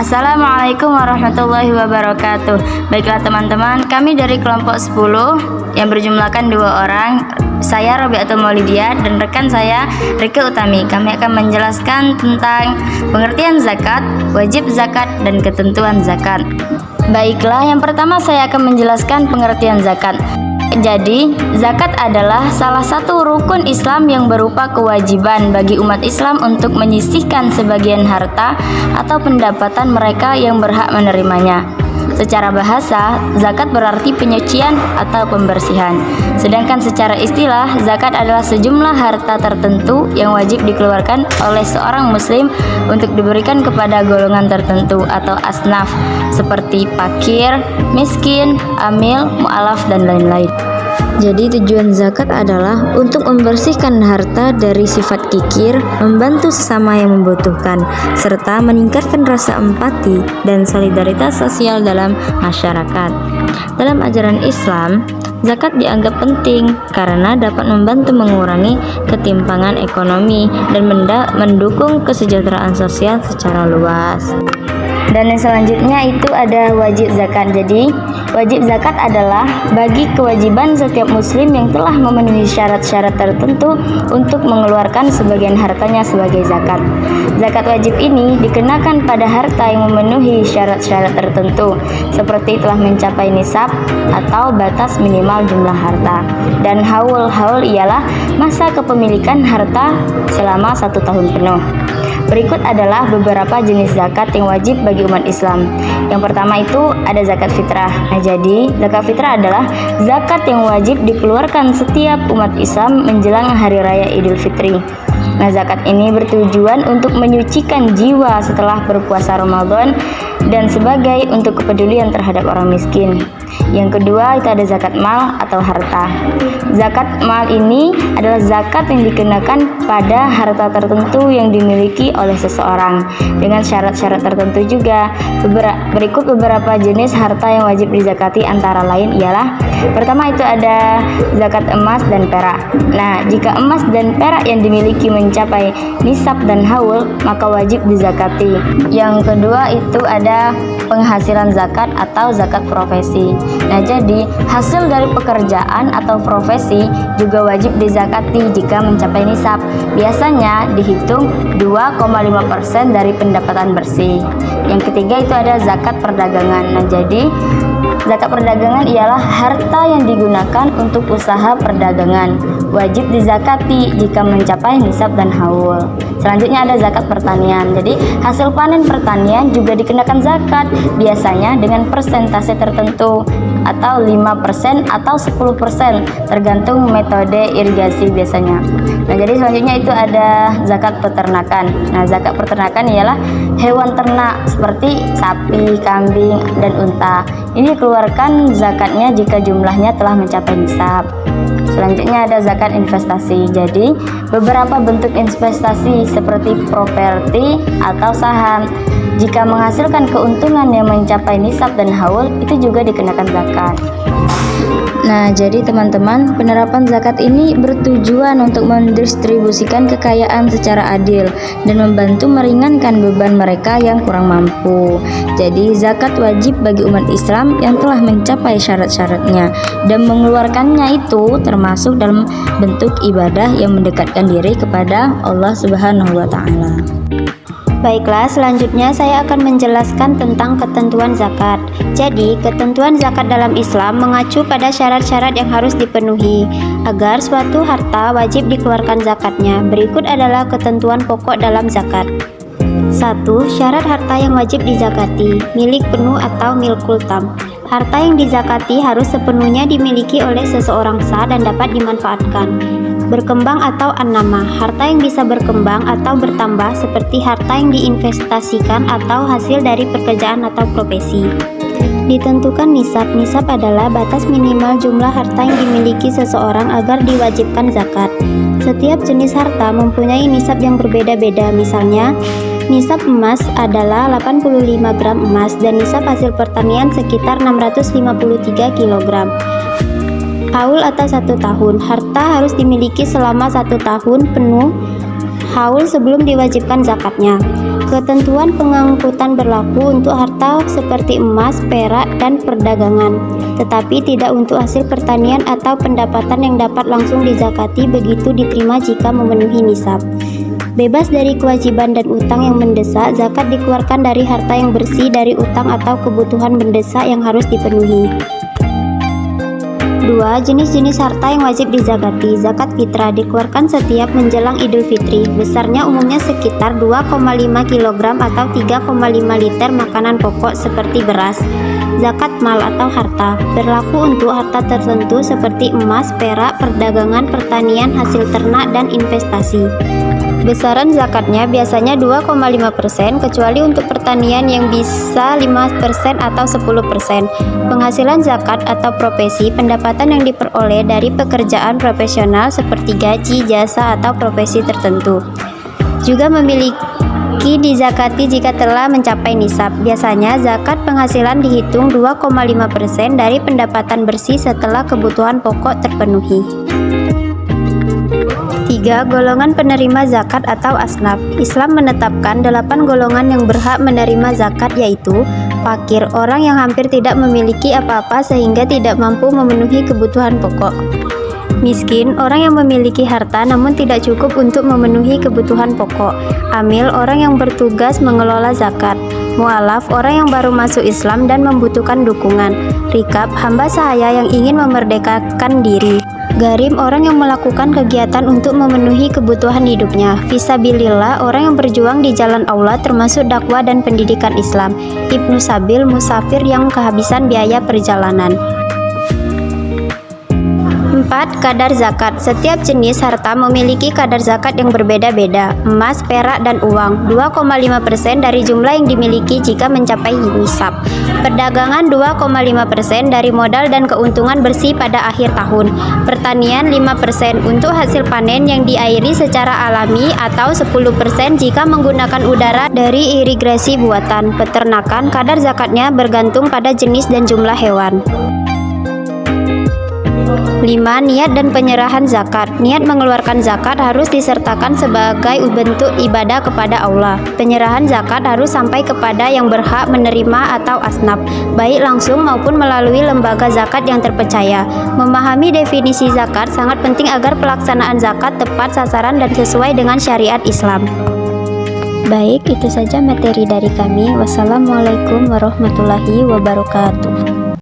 Assalamualaikum warahmatullahi wabarakatuh. Baiklah teman-teman, kami dari kelompok 10 yang berjumlahkan 2 orang. Saya Robiatul Maulidia dan rekan saya Rike Utami. Kami akan menjelaskan tentang pengertian zakat, wajib zakat, dan ketentuan zakat. Baiklah, yang pertama saya akan menjelaskan pengertian zakat. Jadi, zakat adalah salah satu rukun Islam yang berupa kewajiban bagi umat Islam untuk menyisihkan sebagian harta atau pendapatan mereka yang berhak menerimanya. Secara bahasa, zakat berarti penyucian atau pembersihan. Sedangkan secara istilah, zakat adalah sejumlah harta tertentu yang wajib dikeluarkan oleh seorang muslim untuk diberikan kepada golongan tertentu atau asnaf seperti fakir, miskin, amil, mu'alaf, dan lain-lain. Jadi tujuan zakat adalah untuk membersihkan harta dari sifat kikir, membantu sesama yang membutuhkan, serta meningkatkan rasa empati dan solidaritas sosial dalam masyarakat. Dalam ajaran Islam, zakat dianggap penting karena dapat membantu mengurangi ketimpangan ekonomi dan mendukung kesejahteraan sosial secara luas. Dan yang selanjutnya itu ada wajib zakat. Jadi, wajib zakat adalah bagi kewajiban setiap muslim yang telah memenuhi syarat-syarat tertentu untuk mengeluarkan sebagian hartanya sebagai zakat. Zakat wajib ini dikenakan pada harta yang memenuhi syarat-syarat tertentu, seperti telah mencapai nisab atau batas minimal jumlah harta. Dan haul ialah masa kepemilikan harta selama 1 tahun penuh. Berikut adalah beberapa jenis zakat yang wajib bagi umat Islam. Yang pertama itu ada zakat fitrah. Nah, jadi zakat fitrah adalah zakat yang wajib dikeluarkan setiap umat Islam menjelang hari raya Idul Fitri. Nah, zakat ini bertujuan untuk menyucikan jiwa setelah berpuasa Ramadan dan sebagai untuk kepedulian terhadap orang miskin. Yang kedua itu ada zakat mal atau harta. Zakat mal ini adalah zakat yang dikenakan pada harta tertentu yang dimiliki oleh seseorang dengan syarat-syarat tertentu juga. Berikut beberapa jenis harta yang wajib dizakati, antara lain ialah pertama itu ada zakat emas dan perak. Nah, jika emas dan perak yang dimiliki mencapai nisab dan haul, maka wajib dizakati. Yang kedua itu ada penghasilan zakat atau zakat profesi. Nah, jadi hasil dari pekerjaan atau profesi juga wajib dizakati jika mencapai nisab. Biasanya dihitung 2,5% dari pendapatan bersih. Yang ketiga itu ada zakat perdagangan. Nah, jadi zakat perdagangan ialah harta yang digunakan untuk usaha perdagangan. Wajib dizakati jika mencapai nisab dan haul. Selanjutnya ada zakat pertanian. Jadi hasil panen pertanian juga dikenakan zakat, biasanya dengan persentase tertentu atau 5% atau 10% tergantung metode irigasi biasanya. Nah, jadi selanjutnya itu ada zakat peternakan. Nah, zakat peternakan ialah hewan ternak seperti sapi, kambing, dan unta. Ini dikeluarkan zakatnya jika jumlahnya telah mencapai nisab. Selanjutnya ada zakat investasi. Jadi beberapa bentuk investasi seperti properti atau saham, jika menghasilkan keuntungan yang mencapai nisab dan haul, itu juga dikenakan zakat. Nah, jadi teman-teman, penerapan zakat ini bertujuan untuk mendistribusikan kekayaan secara adil dan membantu meringankan beban mereka yang kurang mampu. Jadi, zakat wajib bagi umat Islam yang telah mencapai syarat-syaratnya, dan mengeluarkannya itu termasuk dalam bentuk ibadah yang mendekatkan diri kepada Allah Subhanahu wa Ta'ala. Baiklah, selanjutnya saya akan menjelaskan tentang ketentuan zakat. Jadi, ketentuan zakat dalam Islam mengacu pada syarat-syarat yang harus dipenuhi agar suatu harta wajib dikeluarkan zakatnya. Berikut adalah ketentuan pokok dalam zakat. 1. Syarat harta yang wajib dizakati, milik penuh atau milkul tam. Harta yang dizakati harus sepenuhnya dimiliki oleh seseorang sah dan dapat dimanfaatkan. Berkembang atau an-nama, harta yang bisa berkembang atau bertambah seperti harta yang diinvestasikan atau hasil dari pekerjaan atau profesi. Ditentukan nisab. Nisab adalah batas minimal jumlah harta yang dimiliki seseorang agar diwajibkan zakat. Setiap jenis harta mempunyai nisab yang berbeda-beda. Misalnya, nisab emas adalah 85 gram emas dan nisab hasil pertanian sekitar 653 kg. Haul atau 1 tahun. Harta harus dimiliki selama 1 tahun penuh haul sebelum diwajibkan zakatnya. Ketentuan pengangkutan berlaku untuk harta seperti emas, perak, dan perdagangan, tetapi tidak untuk hasil pertanian atau pendapatan yang dapat langsung dizakati begitu diterima jika memenuhi nisab. Bebas dari kewajiban dan utang yang mendesak, zakat dikeluarkan dari harta yang bersih dari utang atau kebutuhan mendesak yang harus dipenuhi. 2. Jenis-jenis harta yang wajib dizakati. Zakat fitrah dikeluarkan setiap menjelang Idul Fitri. Besarnya umumnya sekitar 2,5 kg atau 3,5 liter makanan pokok seperti beras. Zakat mal atau harta berlaku untuk harta tertentu seperti emas, perak, perdagangan, pertanian, hasil ternak, dan investasi. Besaran zakatnya biasanya 2,5%, kecuali untuk pertanian yang bisa 5% atau 10%. Penghasilan zakat atau profesi, pendapatan yang diperoleh dari pekerjaan profesional seperti gaji, jasa, atau profesi tertentu. Juga memiliki dizakati jika telah mencapai nisab. Biasanya zakat penghasilan dihitung 2,5% dari pendapatan bersih setelah kebutuhan pokok terpenuhi. 3. Golongan penerima zakat atau asnaf. Islam menetapkan 8 golongan yang berhak menerima zakat, yaitu fakir, orang yang hampir tidak memiliki apa-apa sehingga tidak mampu memenuhi kebutuhan pokok; miskin, orang yang memiliki harta namun tidak cukup untuk memenuhi kebutuhan pokok; amil, orang yang bertugas mengelola zakat; mu'alaf, orang yang baru masuk Islam dan membutuhkan dukungan; rikab, hamba sahaya yang ingin memerdekakan diri; garim, orang yang melakukan kegiatan untuk memenuhi kebutuhan hidupnya; fisabilillah, orang yang berjuang di jalan Allah termasuk dakwah dan pendidikan Islam; ibnu sabil, musafir yang kehabisan biaya perjalanan. 4. Kadar zakat. Setiap jenis harta memiliki kadar zakat yang berbeda-beda. Emas, perak, dan uang 2,5% dari jumlah yang dimiliki jika mencapai nisab. Perdagangan 2,5% dari modal dan keuntungan bersih pada akhir tahun. Pertanian 5% untuk hasil panen yang diairi secara alami atau 10% jika menggunakan udara dari irigasi buatan. Peternakan, kadar zakatnya bergantung pada jenis dan jumlah hewan. 5. Niat dan penyerahan zakat. Niat mengeluarkan zakat harus disertakan sebagai bentuk ibadah kepada Allah. Penyerahan zakat harus sampai kepada yang berhak menerima atau asnaf, baik langsung maupun melalui lembaga zakat yang terpercaya. Memahami definisi zakat sangat penting agar pelaksanaan zakat tepat sasaran dan sesuai dengan syariat Islam. Baik, itu saja materi dari kami. Wassalamualaikum warahmatullahi wabarakatuh.